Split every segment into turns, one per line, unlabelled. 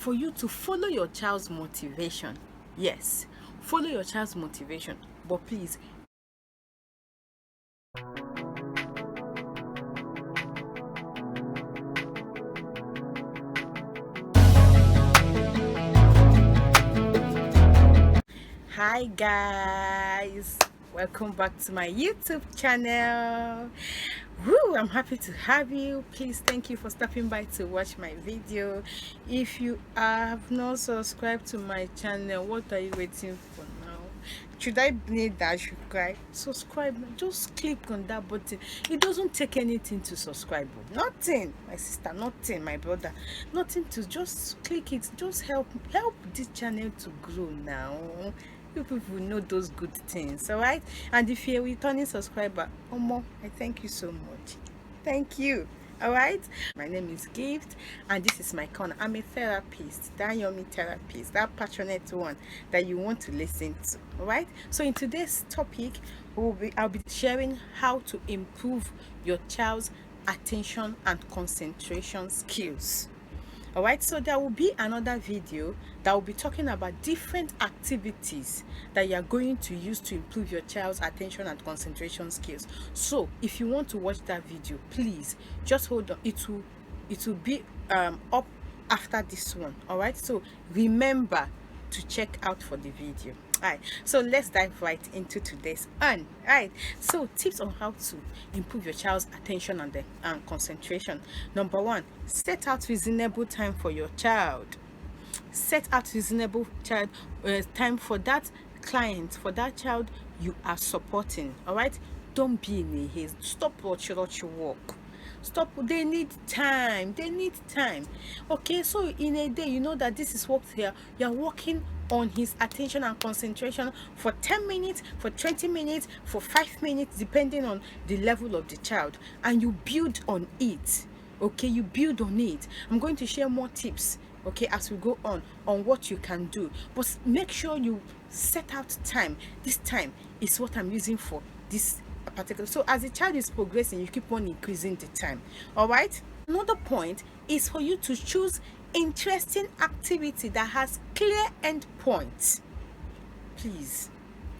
for you to follow your child's motivation. Yes, follow your child's motivation, but please hi guys, welcome back to my YouTube channel. Woo, I'm happy to have you. Please, thank you for stopping by to watch my video. If you have not subscribed to my channel, what are you waiting for now? Should I need that subscribe? Just click on that button. It doesn't take anything to subscribe. Nothing, my sister, nothing, my brother, nothing. To just click it. Just help this channel to grow now. You people know those good things, all right? And if you're a returning subscriber, Omo, I thank you so much. Thank you. All right, my name is Gift and this is my corner. I'm a therapist, that yummy therapist, that passionate one that you want to listen to. All right, so in today's topic I'll be sharing how to improve your child's attention and concentration skills. All right, so there will be another video that will be talking about different activities that you are going to use to improve your child's attention and concentration skills. So if you want to watch that video, please just hold on. It will be up after this one. All right, so remember to check out for the video. All right, so let's dive right into today's one. All right, so tips on how to improve your child's attention and concentration. Number one, set out reasonable time for your child. Set out reasonable time for that client, for that child you are supporting. All right, don't be in a haste. Stop what you work. Stop. They need time. Okay, so in a day, you know that this is what here you're working on his attention and concentration for 10 minutes, for 20 minutes, for 5 minutes, depending on the level of the child, and you build on it. Okay, you build on it. I'm going to share more tips, okay, as we go on what you can do, but make sure you set out time. This time is what I'm using for this particular. So as the child is progressing, you keep on increasing the time. All right, another point is for you to choose interesting activity that has clear end points. Please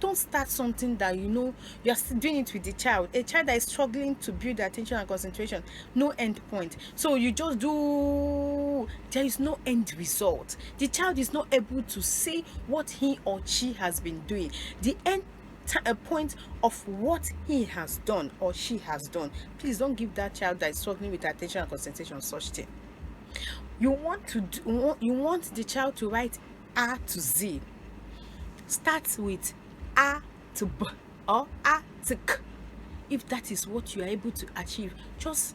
don't start something that you know you're still doing it with the child, a child that is struggling to build attention and concentration, no end point. So you just do, there is no end result. The child is not able to say what he or she has been doing, the end a point of what he has done or she has done. Please don't give that child that is struggling with attention and concentration such thing. You want the child to write A to Z. Start with A to B or A to K. If that is what you are able to achieve, just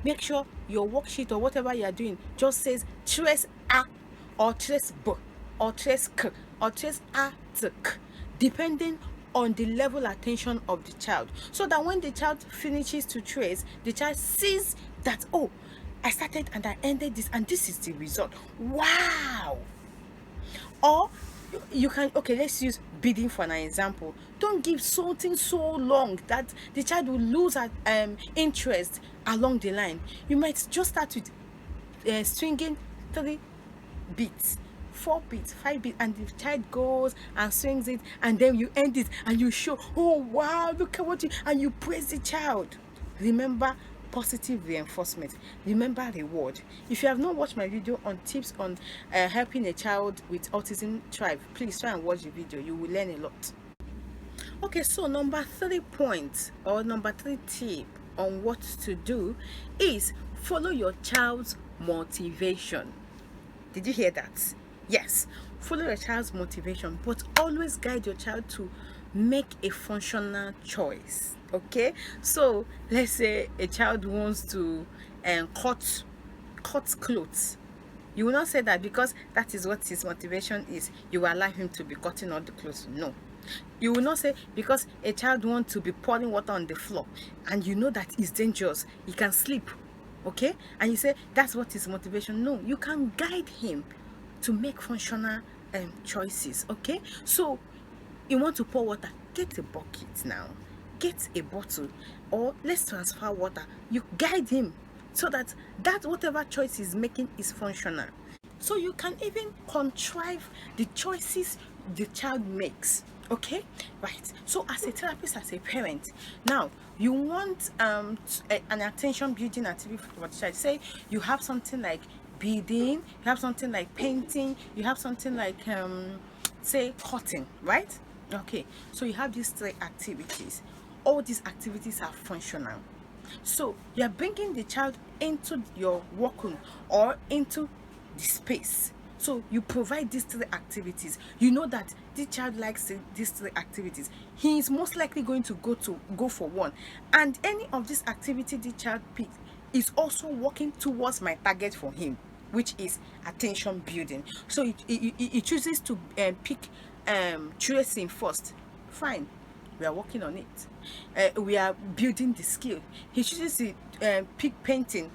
make sure your worksheet or whatever you are doing just says trace A or trace B or trace K or trace A to K, depending on the level attention of the child, so that when the child finishes to trace, the child sees that, oh, I started and I ended this and this is the result. Wow. Or you can, okay, let's use bidding for an example. Don't give something so long that the child will lose interest along the line. You might just start with stringing 3 beats, 4 beats, 5 beats, and the child goes and swings it, and then you end it and you show, oh wow, look at what you, and you praise the child. Remember positive reinforcement, remember reward. If you have not watched my video on tips on helping a child with autism thrive, please try and watch the video. You will learn a lot. Okay, so number 3 point or number 3 tip on what to do is follow your child's motivation. Did you hear that? Yes, follow your child's motivation, but always guide your child to make a functional choice. Okay, so let's say a child wants to cut clothes. You will not say that because that is what his motivation is, you will allow him to be cutting all the clothes. No. You will not say because a child wants to be pouring water on the floor and you know that it's dangerous, he can slip. Okay, and you say that's what his motivation. No, you can guide him to make functional choices. Okay, so you want to pour water, get a bucket now, get a bottle, or let's transfer water. You guide him so that whatever choice he's making is functional. So you can even contrive the choices the child makes. Okay, right. So as a therapist, as a parent, now you want an attention building activity for the child. Say you have something like beading, you have something like painting, you have something like say cutting, right? Okay, so you have these three activities. All these activities are functional. So you are bringing the child into your workroom or into the space. So you provide these three activities. You know that the child likes these three activities. He is most likely going to go for one, and any of this activity the child picks is also working towards my target for him, which is attention building. So he chooses to pick tracing first. Fine, we are working on it. We are building the skill. He chooses to pick painting.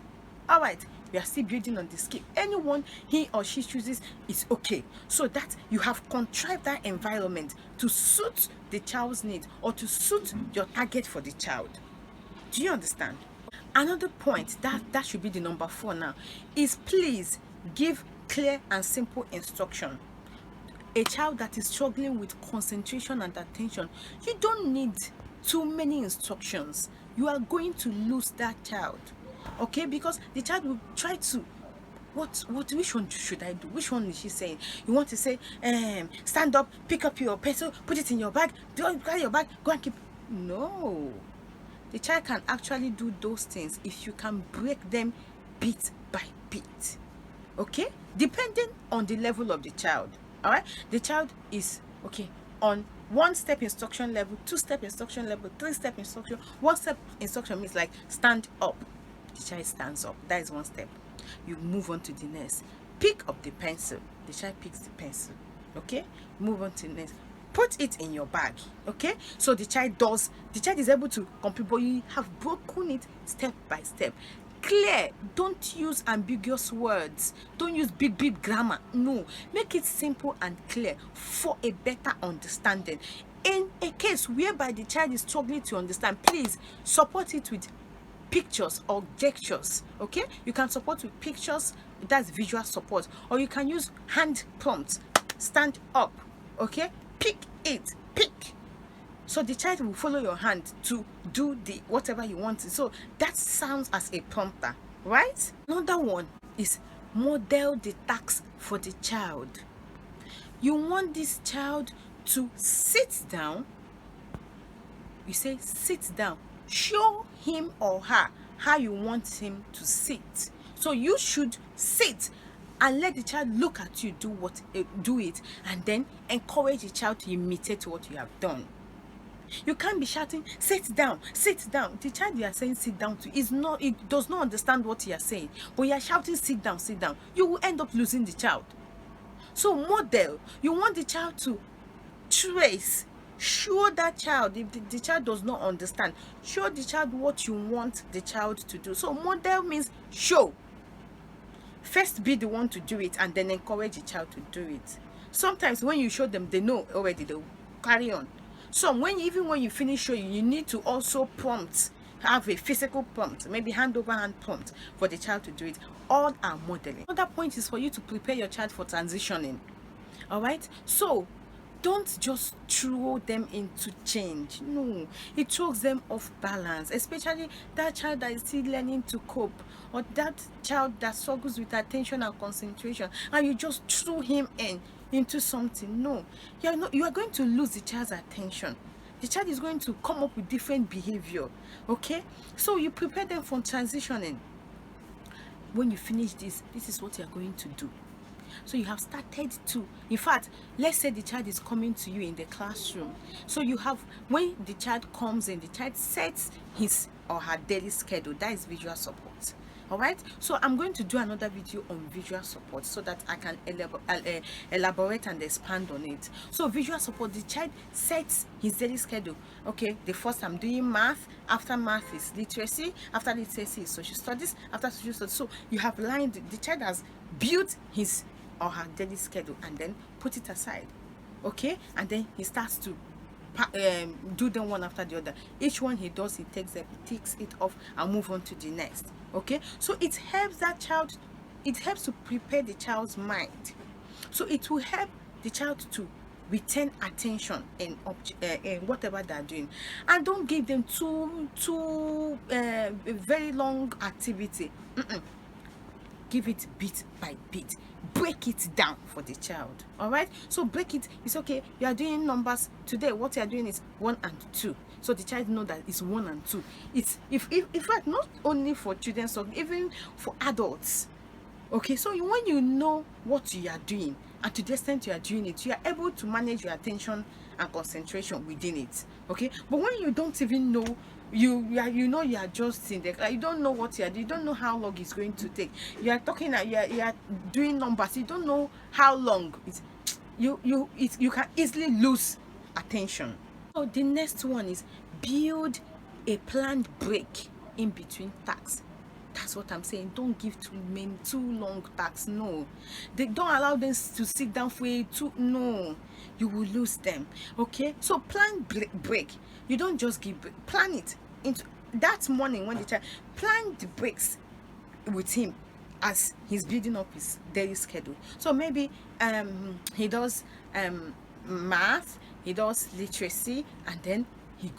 All right, we are still building on the skill. Anyone he or she chooses is okay. So that you have contrived that environment to suit the child's needs or to suit your target for the child. Do you understand? Another point that should be the number 4 now is please give clear and simple instruction. A child that is struggling with concentration and attention, you don't need too many instructions. You are going to lose that child, okay? Because the child will try to, which one should I do? Which one is she saying? You want to say stand up, pick up your pencil, put it in your bag, carry your bag, go and keep. No, the child can actually do those things if you can break them bit by bit, okay, depending on the level of the child. All right, the child is okay on 1-step instruction level, 2-step instruction level, 3-step instruction. 1-step instruction means like stand up. The child stands up. That is 1 step. You move on to the next. Pick up the pencil. The child picks the pencil. Okay, move on to the next. Put it in your bag. Okay, so the child is able to complete, but you have broken it step by step. Clear. Don't use ambiguous words. Don't use big grammar. No, make it simple and clear for a better understanding. In a case whereby the child is struggling to understand, please support it with pictures or gestures. Okay, you can support with pictures, that's visual support, or you can use hand prompts. Stand up. Okay, pick it, pick. So the child will follow your hand to do the whatever you want. So that sounds as a prompter, right? Another one is model the task for the child. You want this child to sit down. You say sit down. Show him or her how you want him to sit. So you should sit and let the child look at you do it, and then encourage the child to imitate what you have done. You can't be shouting sit down, sit down. The child you are saying sit down to it does not understand what you are saying, but you are shouting sit down, sit down. You will end up losing the child. So model. You want the child to trace. Show that child. If the child does not understand, show the child what you want the child to do. So model means show. First be the one to do it, and then encourage the child to do it. Sometimes when you show them, they know already, they'll carry on. So even when you finish showing, you need to also prompt, have a physical prompt, maybe hand over hand prompt for the child to do it. All are modeling. Another point is for you to prepare your child for transitioning. All right, so don't just throw them into change. No, it throws them off balance, especially that child that is still learning to cope, or that child that struggles with attention and concentration, and you just threw him into something. No, you are going to lose the child's attention. The child is going to come up with different behavior. Okay, so you prepare them for transitioning. When you finish this is what you are going to do. So you have started to, in fact, let's say the child is coming to you in the classroom. So you have, when the child comes in, the child sets his or her daily schedule. That is visual support. All right, so I'm going to do another video on visual support so that I can elaborate and expand on it. So visual support, the child sets his daily schedule. Okay, the first I'm doing math, after math is literacy, after literacy is social studies, after social studies. So you have lined, the child has built his or her daily schedule and then put it aside. Okay, and then he starts to do them one after the other. Each one he does, he takes it off and move on to the next. Okay, so it helps that child it helps to prepare the child's mind. So it will help the child to retain attention in whatever they're doing. And don't give them too very long activity. Give it bit by bit. Break it down for the child. All right, so break it. It's okay, you are doing numbers today. What you are doing is 1 and 2, so the child know that it's 1 and 2. It's if in fact not only for children, so even for adults. Okay, so when you know what you are doing, and to the extent you are doing it, you are able to manage your attention and concentration within it. Okay, but when you don't even know, you know you are just in there, like, you don't know what you are doing, you don't know how long it's going to take. You are talking, you are doing numbers, you don't know how long it's, you can easily lose attention. So the next one is build a planned break in between tasks. That's what I'm saying. Don't give too long tasks. No, they don't allow them to sit down for no, you will lose them. Okay, so plan break. You don't just give break. Plan it into that morning when the child, plan the breaks with him as he's building up his daily schedule. So maybe he does math, he does literacy, and then he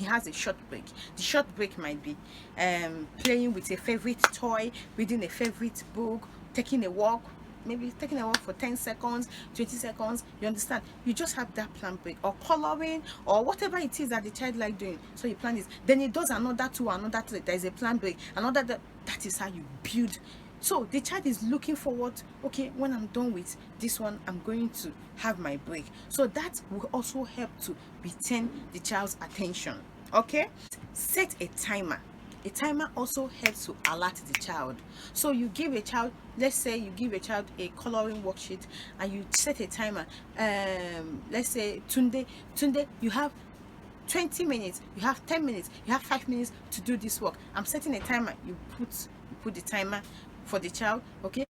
has a short break. The short break might be playing with a favorite toy, reading a favorite book, taking a walk, maybe taking a walk for 10 seconds, 20 seconds. You understand? You just have that plan break, or coloring, or whatever it is that the child like doing. So you plan this, then he does another two, there is a plan break, that is how you build. So the child is looking forward, okay, when I'm done with this one, I'm going to have my break. So that will also help to retain the child's attention. Okay, set a timer. A timer also helps to alert the child. So you give a child, let's say you give a child a coloring worksheet, and you set a timer. Let's say Tunde, you have 20 minutes, you have 10 minutes, you have 5 minutes to do this work. I'm setting a timer. You put the timer for the child. Okay,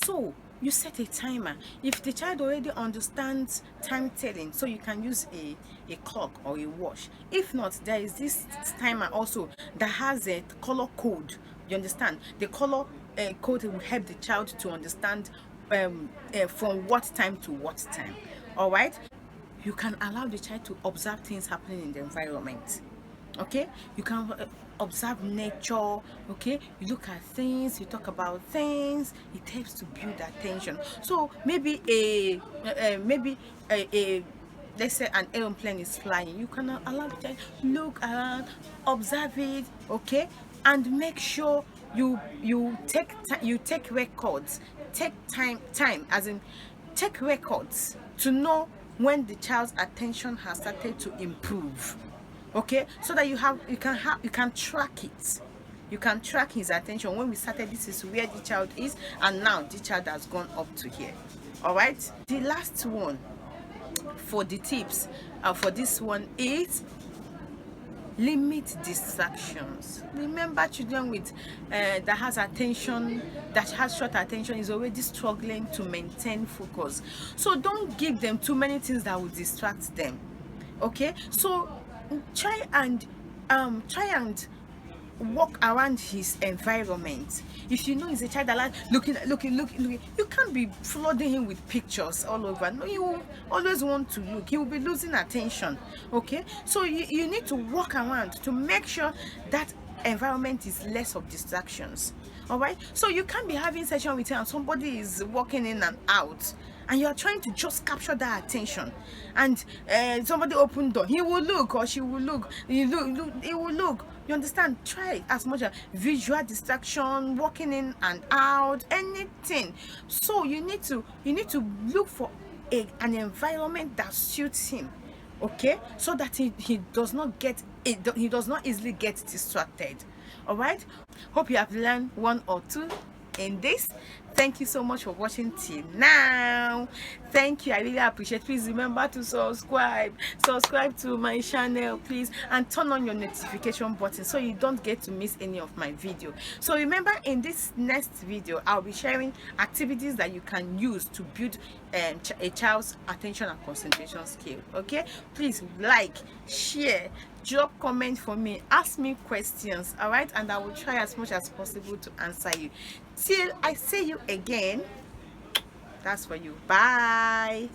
so you set a timer. If the child already understands time telling, so you can use a clock or a watch. If not, there is this timer also that has a color code. You understand? The color code will help the child to understand from what time to what time. All right, you can allow the child to observe things happening in the environment. Okay, you can observe nature. Okay, you look at things, you talk about things. It helps to build attention. So maybe let's say an airplane is flying, you can allow the child look around, observe it. Okay, and make sure you take records. Take time as in take records to know when the child's attention has started to improve. Okay, so that you can track it. You can track his attention. When we started, this is where the child is, and now the child has gone up to here. All right, the last one for the tips for this one is limit distractions. Remember, children with that has short attention is already struggling to maintain focus. So don't give them too many things that will distract them. Okay, so try and walk around his environment. If you know he's a child that likes looking, you can't be flooding him with pictures all over. No, you will always want to look. He will be losing attention. Okay, so you need to walk around to make sure that environment is less of distractions. All right, so you can't be having session with him and somebody is walking in and out, and you are trying to just capture that attention, and somebody open door, he will look, or she will look, he will look. You understand? Try as much as visual distraction, walking in and out, anything. So you need to look for an environment that suits him. Okay, so that he does not easily get distracted. All right, hope you have learned one or two in this. Thank you so much for watching till now. Thank you, I really appreciate it. Please remember to subscribe to my channel, please, and turn on your notification button so you don't get to miss any of my video. So remember, in this next video I'll be sharing activities that you can use to build a child's attention and concentration skill. Okay, please like, share, drop comment for me, ask me questions. All right, and I will try as much as possible to answer you. Till I see you again, that's for you. Bye.